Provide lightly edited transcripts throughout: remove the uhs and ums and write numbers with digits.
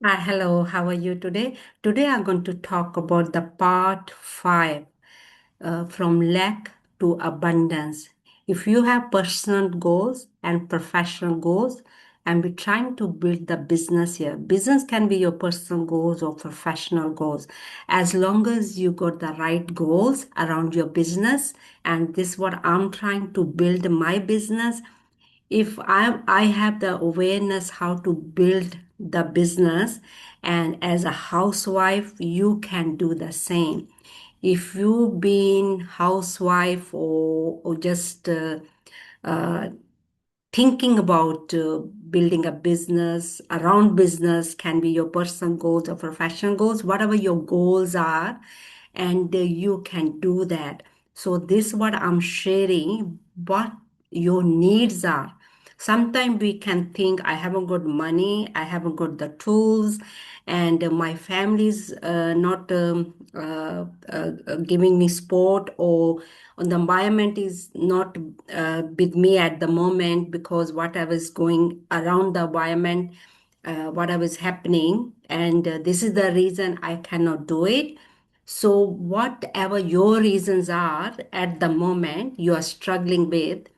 Hi, hello, how are you today? Today I'm going to talk about the part five from lack to abundance. If you have personal goals and professional goals, and we're trying to build the business here, business can be your personal goals or professional goals. As long as you got the right goals around your business, and this is what I'm trying to build my business. If I have the awareness how to build the business, and as a housewife you can do the same. If you been housewife or just uh, thinking about building a business around business, can be your personal goals or professional goals, whatever your goals are, and you can do that. So this what I'm sharing, what your needs are. Sometimes we can think, I haven't got money, I haven't got the tools, and my family's not giving me support, or the environment is not with me at the moment, because whatever is going around the environment, whatever is happening, and this is the reason I cannot do it. So whatever your reasons are at the moment you are struggling with,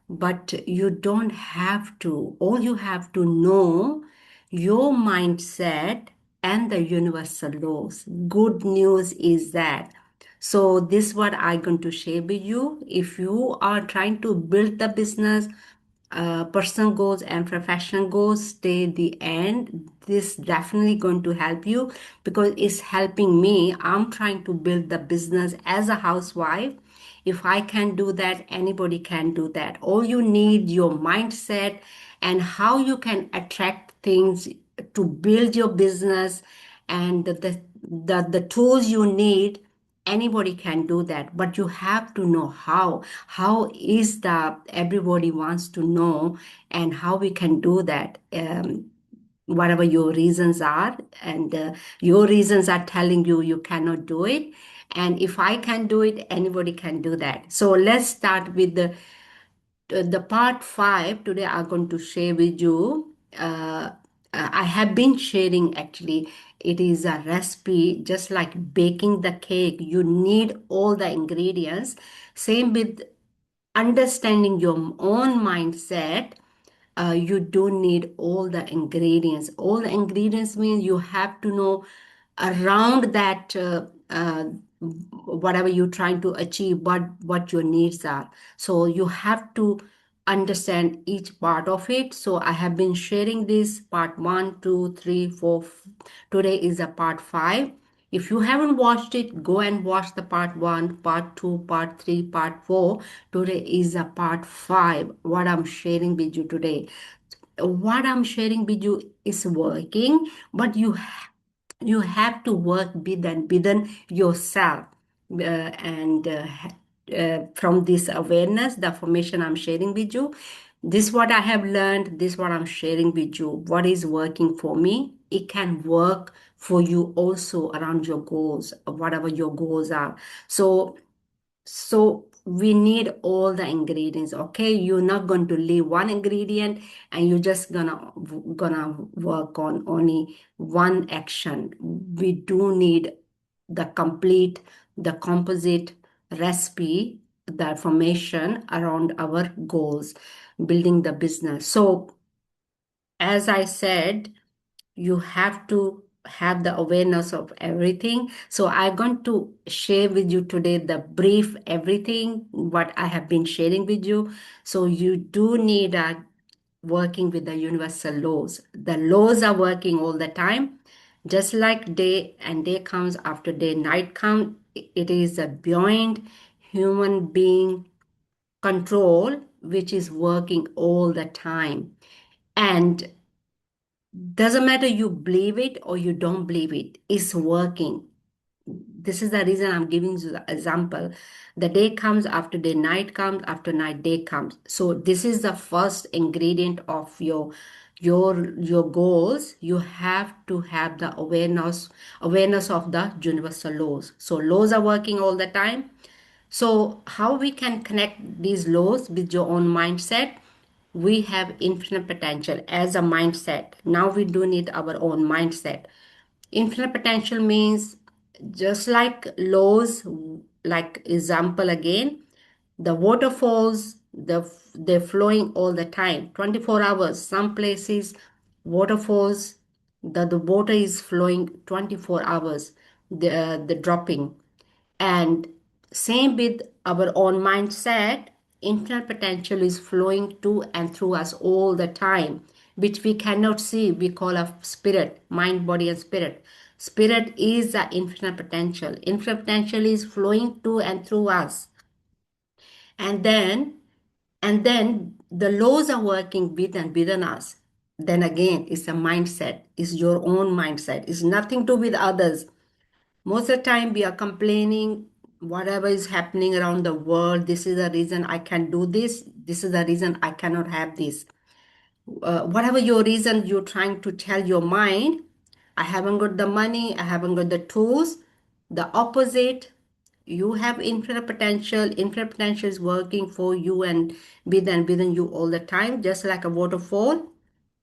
but you don't have to. All you have to know your mindset and the universal laws. Good news is that. So this is what I'm going to share with you. If you are trying to build the business, personal goals and professional goals, stay the end. This definitely going to help you, because it's helping me. I'm trying to build the business as a housewife. If I can do that, anybody can do that. All you need your mindset and how you can attract things to build your business, and the tools you need. Anybody can do that, but you have to know how is the everybody wants to know, and how we can do that. Whatever your reasons are, and your reasons are telling you you cannot do it, and if I can do it, anybody can do that. So let's start with the part five. Today I'm going to share with you. I have been sharing, actually, it is a recipe just like baking the cake. You need all the ingredients. Same with understanding your own mindset. You don't need all the ingredients. All the ingredients means you have to know around that, whatever you're trying to achieve, what your needs are. So you have to understand each part of it. So I have been sharing this part one, two, three, four. Today is a part five. If you haven't watched it, go and watch the part one, part two, part three, part four. Today is a part five. What I'm sharing with you today. What I'm sharing with you is working, but you have to work within yourself, and from this awareness, the information I'm sharing with you, this what I have learned, this what I'm sharing with you. What is working for me, it can work for you also around your goals, whatever your goals are. So we need all the ingredients. Okay, you're not going to leave one ingredient and you're just gonna work on only one action. We do need the complete, the composite recipe, the information around our goals, building the business. So as I said, you have to have the awareness of everything. So I'm going to share with you today the brief everything what I have been sharing with you. So you do need working with the universal laws. The laws are working all the time, just like day and day comes after day, night comes. It is a beyond human being control which is working all the time. And doesn't matter you believe it or you don't believe it, it's working. This is the reason I'm giving you the example. The day comes after day, night comes after night, day comes. So this is the first ingredient of your goals. You have to have the awareness of the universal laws. So laws are working all the time. So how we can connect these laws with your own mindset? we have infinite potential as a mindset. Now we do need our own mindset. Infinite potential means just like laws, like example again, the waterfalls, they're flowing all the time, 24 hours. Some places, waterfalls, the water is flowing 24 hours, the dropping. And same with our own mindset, internal potential is flowing to and through us all the time, which we cannot see. We call a spirit, mind, body, and spirit. Spirit is the infinite potential. Infinite potential is flowing to and through us. And then the laws are working with and within us. Then again, it's a mindset, it's your own mindset. It's nothing to do with others. Most of the time, we are complaining whatever is happening around the world. This is the reason I can do this. This is the reason I cannot have this. Whatever your reason, you're trying to tell your mind, I haven't got the money, I haven't got the tools. The opposite, you have infinite potential. Infinite potential is working for you and within you all the time, just like a waterfall.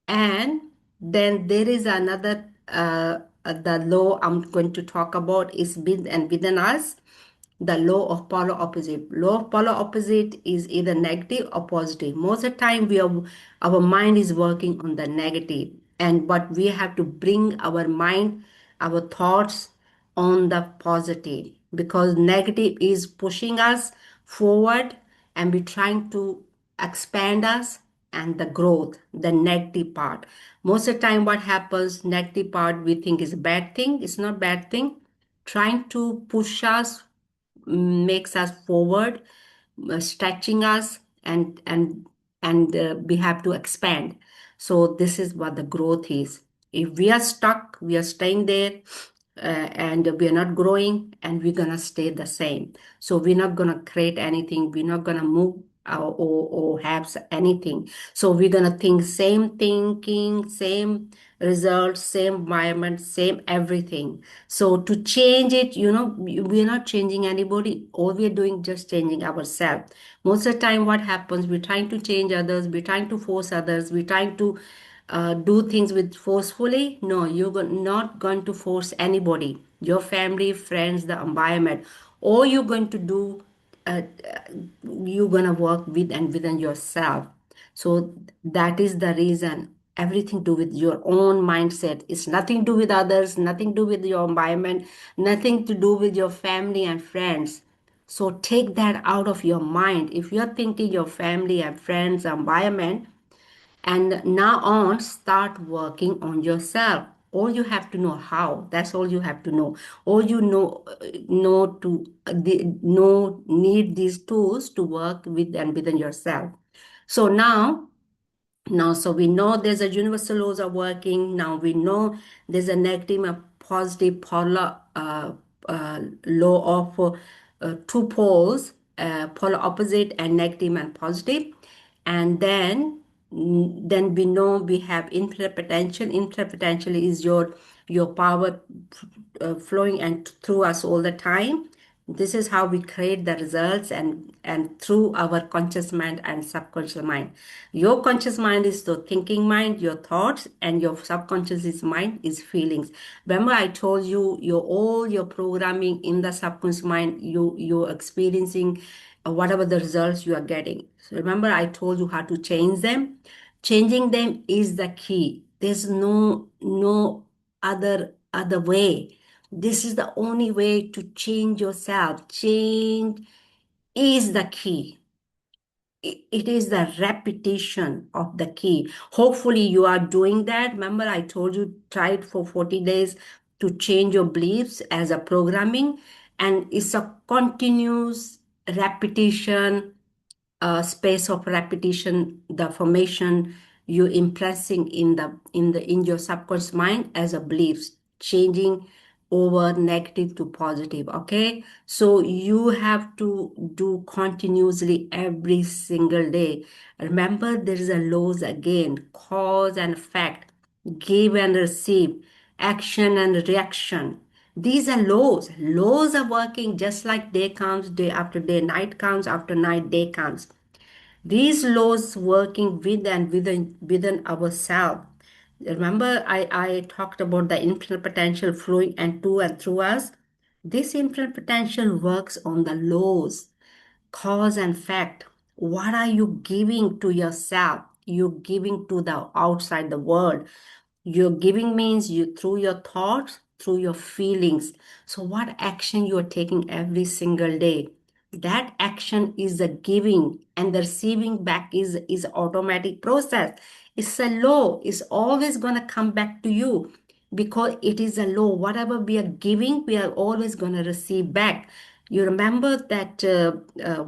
And then there is another, the law I'm going to talk about is within us, the law of polar opposite. Law of polar opposite is either negative or positive. Most of the time, our mind is working on the negative, but we have to bring our mind, our thoughts on the positive, because negative is pushing us forward and we're trying to expand us, and the growth, the negative part. Most of the time what happens, negative part we think is a bad thing. It's not bad thing. Trying to push us makes us forward, stretching us, and we have to expand. So this is what the growth is. If we are stuck, we are staying there, and we are not growing, and we're gonna stay the same. So we're not gonna create anything. We're not gonna move or have anything. So we're gonna think same thinking, same results, same environment, same everything. So to change it, we're not changing anybody. All we're doing just changing ourselves. Most of the time, what happens, we're trying to change others, we're trying to force others, we're trying to do things with forcefully. No, not going to force anybody, your family, friends, the environment. All you're going to do, you're going to work with and within yourself. So that is the reason. Everything to do with your own mindset. It's nothing to do with others, nothing to do with your environment, nothing to do with your family and friends. So take that out of your mind. If you're thinking your family and friends, environment, and now on, start working on yourself. All you have to know how. That's all you have to know. All you need these tools to work with and within yourself. So now, so we know there's a universal laws are working. Now we know there's a negative and positive polar law of two poles, polar opposite and negative and positive. And then we know we have infinite potential. Infinite potential is your power flowing and through us all the time. This is how we create the results, and through our conscious mind and subconscious mind. Your conscious mind is the thinking mind, your thoughts, and your subconscious is mind is feelings. Remember I told you, all your programming in the subconscious mind, you're experiencing whatever the results you are getting. So remember I told you how to change them. Changing them is the key. There's no other way. This is the only way to change yourself. Change is the key. It is the repetition of the key. Hopefully you are doing that. Remember I told you, try it for 40 days to change your beliefs as a programming, and it's a continuous repetition, space of repetition, the formation you impressing in your subconscious mind as a beliefs, changing over negative to positive. Okay, so you have to do continuously every single day. Remember, there is a laws again, cause and effect, give and receive, action and reaction. These are laws. Laws are working just like day comes, day after day, night comes after night, day comes. These laws working with and within ourselves. Remember, I talked about the infinite potential flowing and to and through us. This infinite potential works on the laws, cause and fact. What are you giving to yourself? You're giving to the outside the world. Your giving means you through your thoughts, through your feelings. So what action you are taking every single day? That action is the giving, and the receiving back is automatic process. It's a law. It's always gonna come back to you because it is a law. Whatever we are giving, we are always gonna receive back. You remember that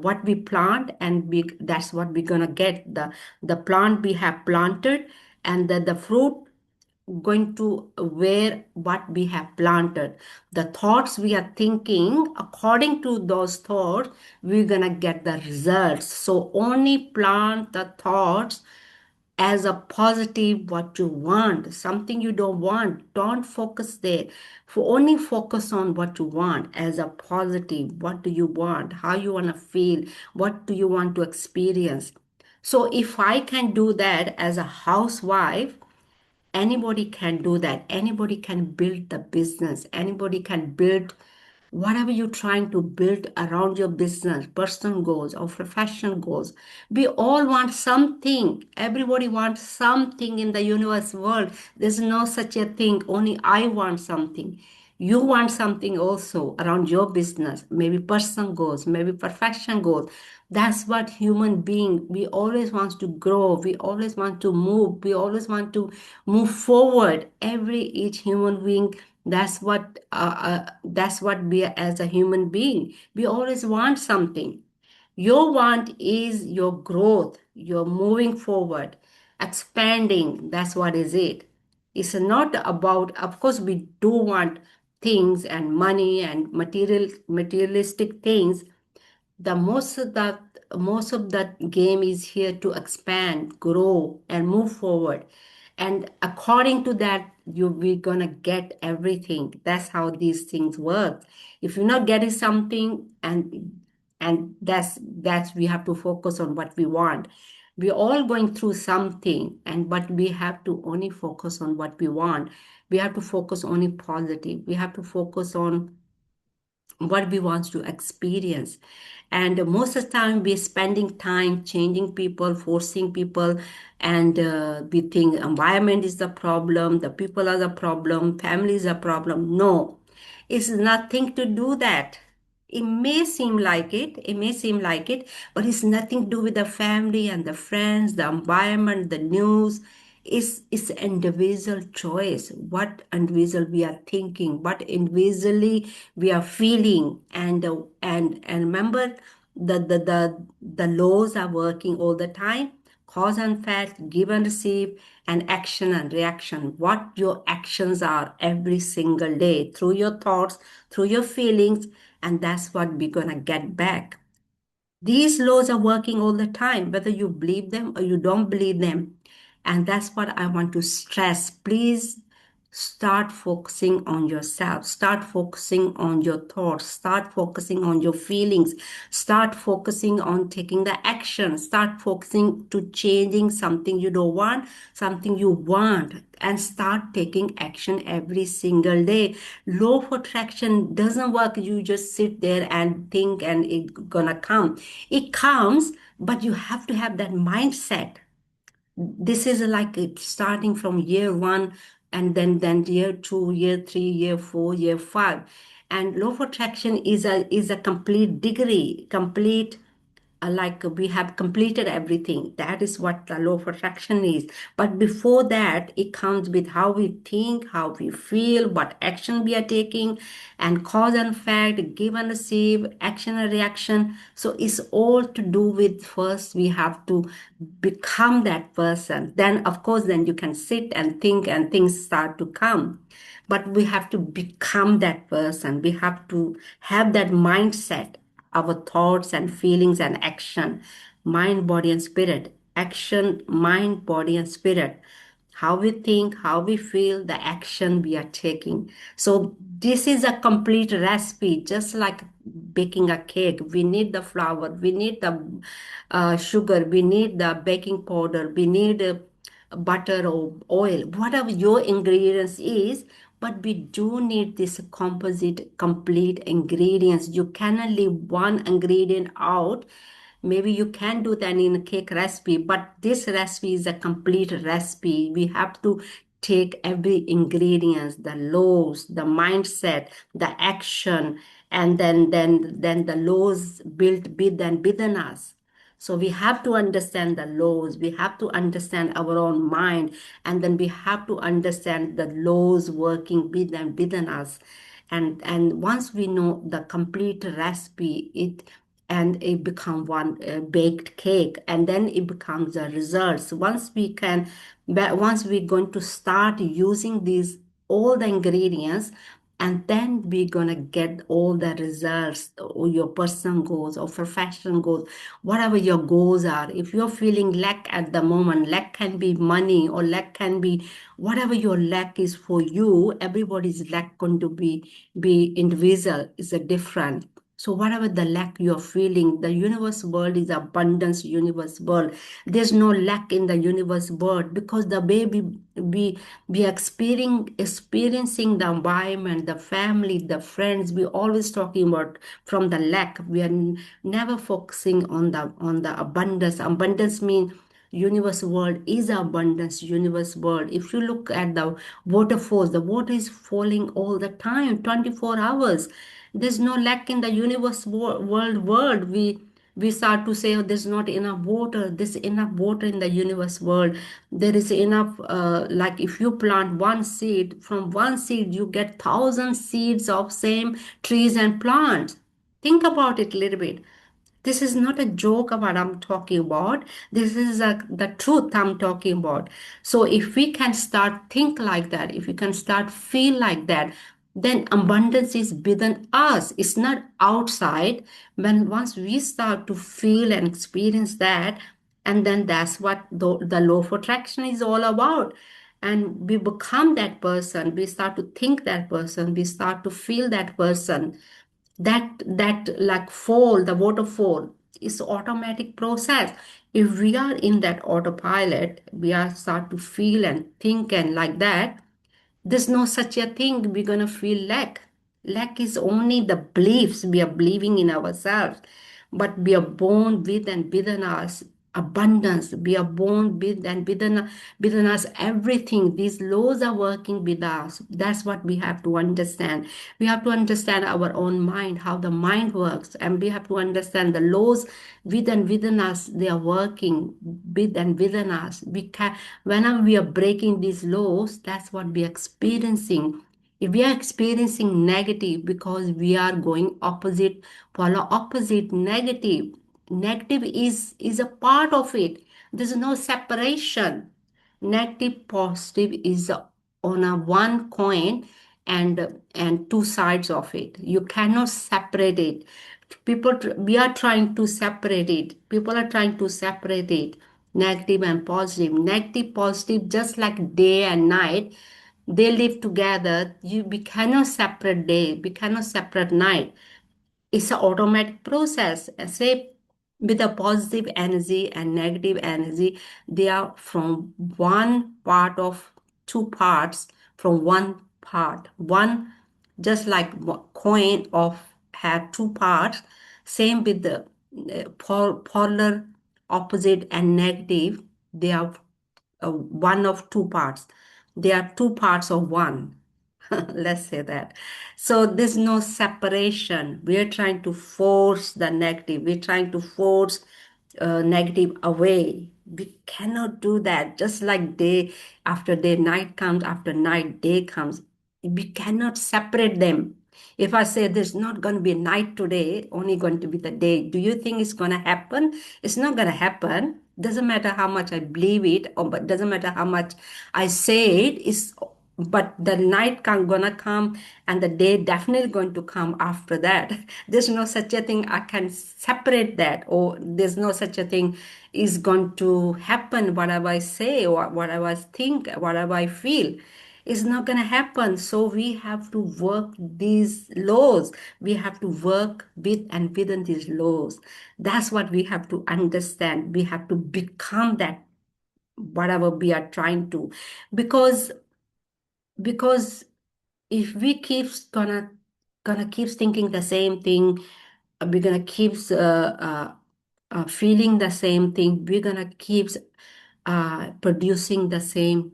what we plant, and that's what we're gonna get. The plant we have planted, and the fruit going to where what we have planted. The thoughts we are thinking, according to those thoughts, we're gonna get the results. So only plant the thoughts as a positive what you want. Something you don't want, don't focus there. For only focus on what you want as a positive. What do you want? How you want to feel? What do you want to experience? So if I can do that as a housewife, anybody can do that. Anybody can build the business. Anybody can build whatever you're trying to build around your business, personal goals or professional goals. We all want something. Everybody wants something in the universe world. There's no such a thing. Only I want something. You want something also around your business, maybe personal goals, maybe professional goals. That's what human being, we always want to grow, we always want to move, we always want to move forward. Every each human being, that's what we are as a human being. We always want something. Your want is your growth, you're moving forward, expanding. That's what is it. It's not about, of course, we do want things and money and materialistic things. The most of that game is here to expand, grow, and move forward. And according to that, we're gonna get everything. That's how these things work. If you're not getting something, and that's we have to focus on what we want. We're all going through something, and but we have to only focus on what we want. We have to focus only positive. We have to focus on what we want to experience. And most of the time we're spending time changing people, forcing people, and we think environment is the problem, the people are the problem, family is a problem. No, it's nothing to do that. It may seem like it, but it's nothing to do with the family and the friends, the environment, the news. It's individual choice. What individual we are thinking, what individually we are feeling, and remember, the laws are working all the time. Cause and effect, give and receive, and action and reaction. What your actions are every single day through your thoughts, through your feelings, and that's what we're gonna get back. These laws are working all the time, whether you believe them or you don't believe them. And that's what I want to stress. Please start focusing on yourself. Start focusing on your thoughts. Start focusing on your feelings. Start focusing on taking the action. Start focusing to changing something you don't want, something you want, and start taking action every single day. Law of attraction doesn't work. You just sit there and think and it's gonna come. It comes, but you have to have that mindset. This is like it starting from year one, and then year two, year three, year four, year five. And law of attraction is a complete degree, complete, like we have completed everything. That is what the law of attraction is. But before that, it comes with how we think, how we feel, what action we are taking, and cause and effect, give and receive, action and reaction. So it's all to do with, first we have to become that person. Then of course, then you can sit and think and things start to come. But we have to become that person. We have to have that mindset, our thoughts and feelings and action, mind, body, and spirit. Action, mind, body, and spirit. how we think, how we feel, the action we are taking. So this is a complete recipe, just like baking a cake. We need the flour, we need the sugar, we need the baking powder, we need butter or oil, whatever your ingredients is. But we do need this composite, complete ingredients. You cannot leave one ingredient out. Maybe you can do that in a cake recipe, but this recipe is a complete recipe. We have to take every ingredients, the laws, the mindset, the action, and then the laws built within us. So we have to understand the laws, we have to understand our own mind, and then we have to understand the laws working within us. And once we know the complete recipe, it become one baked cake, and then it becomes a results. Once we're going to start using these all the ingredients, and then we're gonna get all the results, or your personal goals or professional goals, whatever your goals are. If you're feeling lack at the moment, lack can be money, or lack can be whatever your lack is for you. Everybody's lack going to be individual, is a different. So whatever the lack you're feeling, the universe world is abundance universe world. There's no lack in the universe world, because the way we are experiencing the environment, the family, the friends, we always talking about from the lack. We are never focusing on the abundance. Abundance means universe world is abundance universe world. If you look at the waterfalls, the water is falling all the time, 24 hours. There's no lack in the universe world. We start to say, oh, there's not enough water. There's enough water in the universe world. There is enough, like if you plant one seed, from one seed you get thousand seeds of same trees and plants. Think about it a little bit. This is not a joke about I'm talking about. This is the truth I'm talking about. So if we can start think like that, if we can start feel like that, then abundance is within us. It's not outside. When once we start to feel and experience that, and then that's what the law of attraction is all about. And we become that person. We start to think that person. We start to feel that person. That like fall, the waterfall is automatic process. If we are in that autopilot, we are start to feel and think and like that. There's no such a thing we're going to feel lack. Lack is only the beliefs we are believing in ourselves. But we are born with and within us abundance. We are born with and within us everything. These laws are working with us. That's what we have to understand. We have to understand our own mind, how the mind works, and we have to understand the laws within us. They are working with and within us. We can, whenever we are breaking these laws, that's what we are experiencing. If we are experiencing negative, because we are going opposite, polar opposite, negative is a part of it. There's no separation. Negative positive is on a one coin, and two sides of it. You cannot separate it. We are trying to separate it. People are trying to separate it, negative and positive. Negative positive, just like day and night, they live together. We cannot separate day, we cannot separate night. It's an automatic process. Say with a positive energy and negative energy, they are from one part of two parts, from one part. One, just like coin of had two parts. Same with the polar opposite and negative. They are one of two parts. They are two parts of one. Let's say that. So there's no separation. We're trying to force the negative. We're trying to force negative away. We cannot do that. Just like day after day, night comes after night, day comes. We cannot separate them. If I say there's not going to be a night today, only going to be the day, do you think it's going to happen? It's not going to happen. Doesn't matter how much I believe it, or but doesn't matter how much I say it. but the night gonna come, and the day definitely going to come after that. There's no such a thing I can separate that, or there's no such a thing is going to happen. Whatever I say, or whatever I think, whatever I feel, is not going to happen. So we have to work these laws. We have to work with and within these laws. That's what we have to understand. We have to become that, whatever we are trying to, because because if we keeps gonna keep thinking the same thing, we're gonna keep feeling the same thing, we're gonna keep producing the same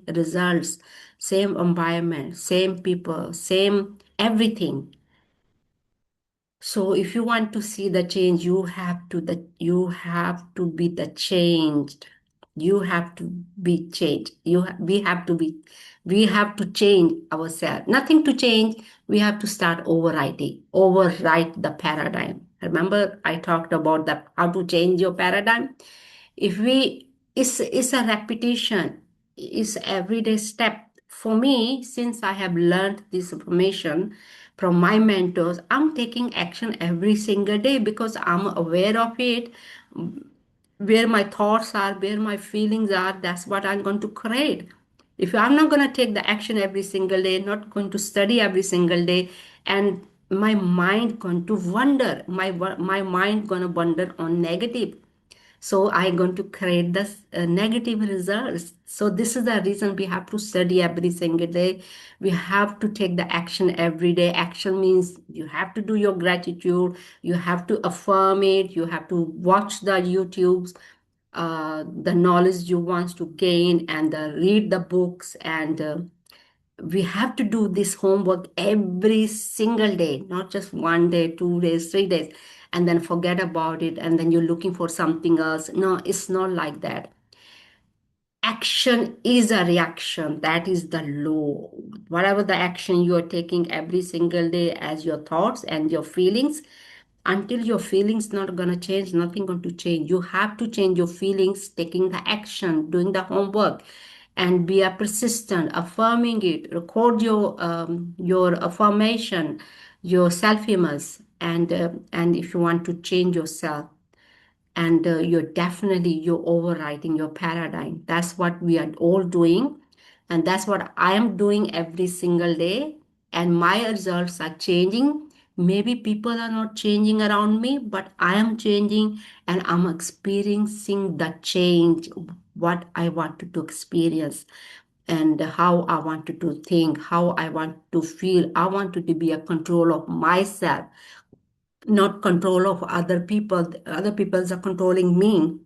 results, same environment, same people, same everything. So if you want to see the change, you have to be the changed. You have to be changed. We have to change ourselves. Nothing to change. We have to start overwrite the paradigm. Remember, I talked about the how to change your paradigm. If we it's a repetition, it's everyday step. For me, since I have learned this information from my mentors, I'm taking action every single day because I'm aware of it, where my thoughts are, where my feelings are. That's what I'm going to create. If I'm not going to take the action every single day, not going to study every single day, and my mind going to wander, my mind going to wander on negative, so I'm going to create this negative results. So this is the reason we have to study every single day. We have to take the action every day. Action means you have to do your gratitude, you have to affirm it, you have to watch the YouTubes, the knowledge you want to gain, and read the books, and we have to do this homework every single day, not just 1 day, 2 days, 3 days, and then forget about it, and then you're looking for something else. No, it's not like that. Action is a reaction. That is the law. Whatever the action you are taking every single day as your thoughts and your feelings, until your feelings not gonna change, nothing going to change. You have to change your feelings, taking the action, doing the homework, and be a persistent, affirming it. Record your affirmation, your self-image, and if you want to change yourself, and you're overriding your paradigm. That's what we are all doing, and that's what I am doing every single day, and my results are changing. Maybe people are not changing around me, but I am changing, and I'm experiencing the change what I wanted to experience, and how I wanted to think, how I want to feel. I wanted to be a control of myself, not control of other people. Other people are controlling me,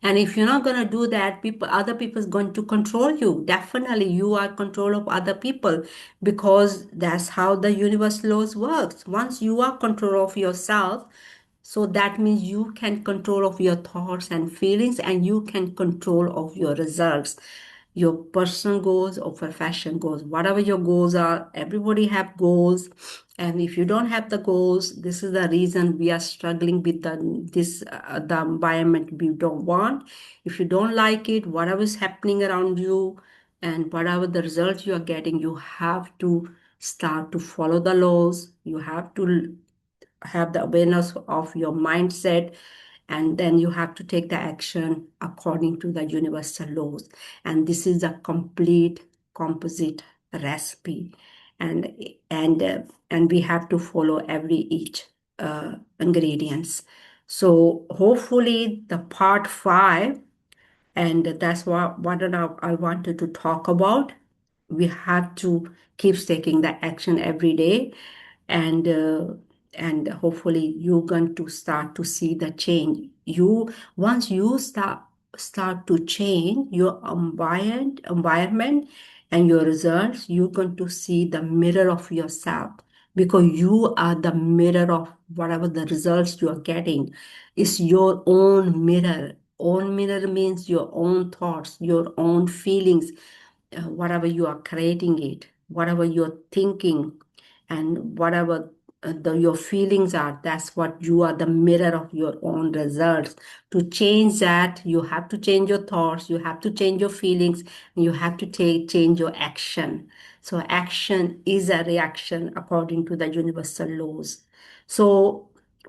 and if you're not going to do that, other people is going to control you. Definitely, you are control of other people, because that's how the universe laws works. Once you are control of yourself, so that means you can control of your thoughts and feelings, and you can control of your results, your personal goals or profession goals, whatever your goals are. Everybody have goals, and if you don't have the goals, this is the reason we are struggling with the environment we don't want. If you don't like it, whatever is happening around you, and whatever the results you are getting, you have to start to follow the laws. You have to have the awareness of your mindset, and then you have to take the action according to the universal laws. And this is a complete composite recipe, and and we have to follow every each ingredients. So hopefully the part 5, and that's what I wanted to talk about. We have to keep taking the action every day, and hopefully you're going to start to see the change. Once you start to change your environment and your results, you're going to see the mirror of yourself, because you are the mirror of whatever the results you are getting. It's your own mirror. Own mirror means your own thoughts, your own feelings, whatever you are creating it, whatever you're thinking, and whatever. your feelings are. That's what you are, the mirror of your own results. To change that, you have to change your thoughts, you have to change your feelings, you have to change your action. So action is a reaction according to the universal laws. So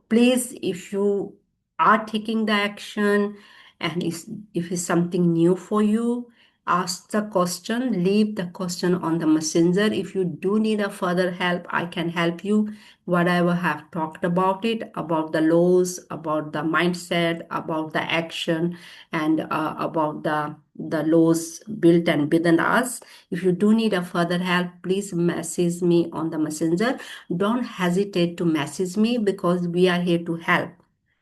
please, if you are taking the action and if it's something new for you, ask the question, leave the question on the messenger. If you do need a further help, I can help you. Whatever have talked about it, about the laws, about the mindset, about the action, and about the laws built and within us. If you do need a further help, please message me on the messenger. Don't hesitate to message me because we are here to help.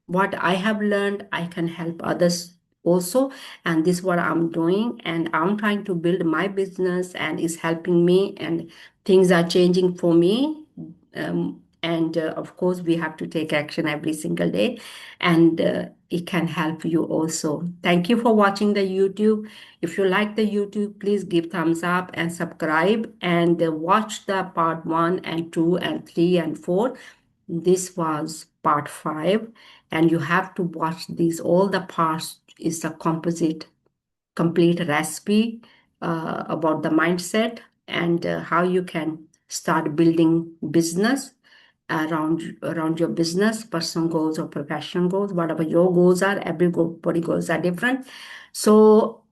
What I have learned, I can help others also. And this is what I'm doing. And I'm trying to build my business and it's helping me. And things are changing for me. And of course, we have to take action every single day. And it can help you also. Thank you for watching the YouTube. If you like the YouTube, please give thumbs up and subscribe and watch the part 1 and 2 and 3 and 4. This was part 5, and you have to watch these. All the parts is a composite, complete recipe about the mindset and how you can start building business around your business, personal goals or professional goals, whatever your goals are. Everybody goals are different. So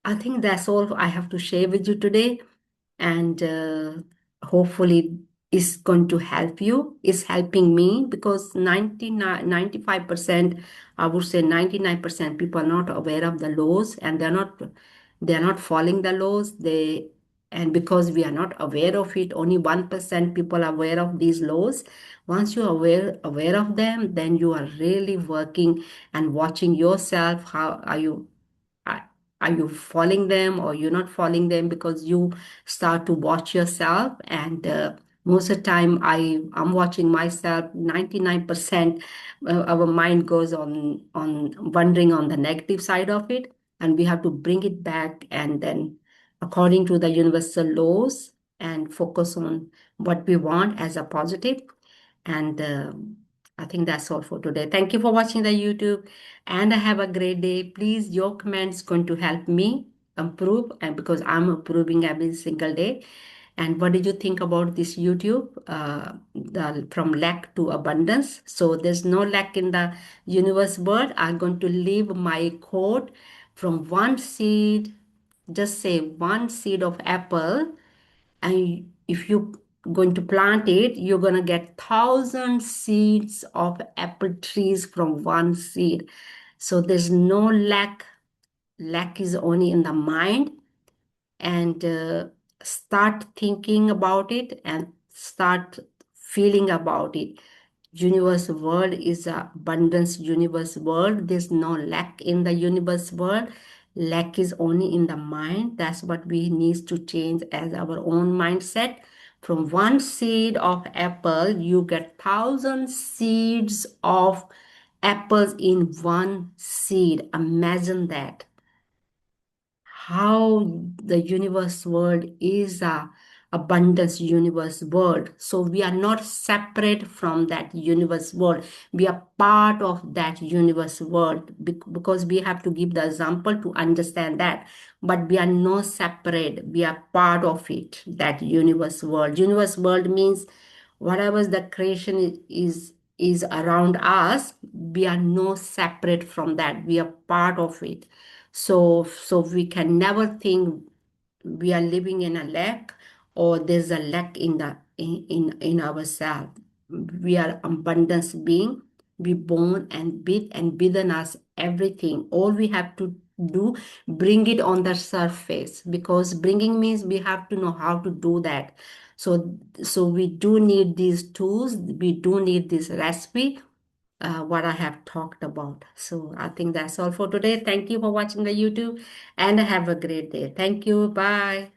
I think that's all I have to share with you today, and hopefully is going to help you. Is helping me because 95%, I would say 99% people are not aware of the laws, and they're not following the laws. And because we are not aware of it, only 1% people are aware of these laws. Once you're aware of them, then you are really working and watching yourself. How are, are you following them or you're not following them? Because you start to watch yourself, and most of the time I'm watching myself. 99% our mind goes on wondering on the negative side of it, and we have to bring it back and then according to the universal laws and focus on what we want as a positive. And I think that's all for today. Thank you for watching the YouTube, and have a great day. Please, your comments going to help me improve, and because I'm improving every single day. And what did you think about this YouTube? From lack to abundance. So there's no lack in the universe world. I'm going to leave my quote from one seed. Just say one seed of apple, and if you going to plant it, you're going to get 1,000 seeds of apple trees from one seed. So there's no lack is only in the mind. And start thinking about it and start feeling about it. Universe world is a abundance universe world. There's no lack in the universe world. Lack is only in the mind. That's what we need to change as our own mindset. From one seed of apple, you get 1,000 seeds of apples in one seed. Imagine that, how the universe world is a abundance universe world. So we are not separate from that universe world. We are part of that universe world because we have to give the example to understand that. But we are not separate. We are part of it, that universe world. Universe world means whatever the creation is around us, we are no separate from that. We are part of it. So we can never think we are living in a lack or there's a lack in ourselves. We are abundance being. We born and breathe and within us everything. All we have to do, bring it on the surface, because bringing means we have to know how to do that. So we do need these tools. We do need this recipe, what I have talked about. So I think that's all for today. Thank you for watching the YouTube, and have a great day. Thank you. Bye.